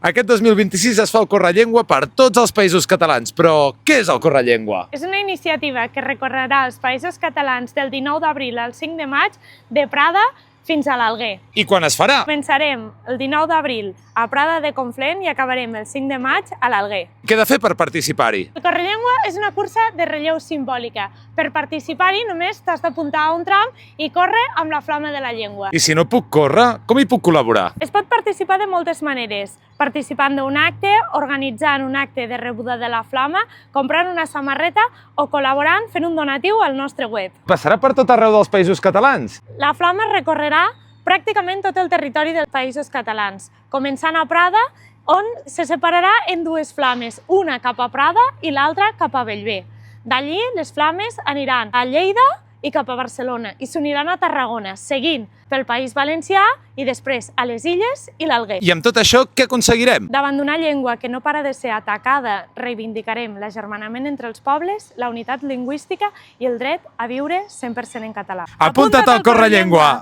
Aquest 2026 es fa el Correllengua per tots els països catalans, però què és el Correllengua? És una iniciativa que recorrerà els països catalans del 19 d'abril al 5 de maig de Prada fins a l'Alguer. I quan es farà? Començarem el 19 d'abril a Prada de Conflent i acabarem el 5 de maig a l'Alguer. Què he de fer per participar-hi? El Correllengua és una cursa de relleu simbòlica. Per participar-hi només t'has d'apuntar a un tram i córrer amb la flama de la llengua. I si no puc córrer, com hi puc col·laborar? Es pot participar de moltes maneres, participant d'un acte, organitzant un acte de rebuda de la flama, comprant una samarreta o col·laborant fent un donatiu al nostre web. Passarà per tot arreu dels països catalans? La flama recorrerà pràcticament tot el territori dels països catalans, començant a Prada, on se separarà en dues flames, una cap a Prada i l'altra cap a Bellver. D'allí les flames aniran a Lleida i cap a Barcelona i s'uniran a Tarragona, seguint pel País Valencià i després a les Illes i l'Alguer. I amb tot això, què aconseguirem? Davant d'una llengua que no para de ser atacada, reivindicarem l'agermanament entre els pobles, la unitat lingüística i el dret a viure 100% en català. Apunta't al Correllengua!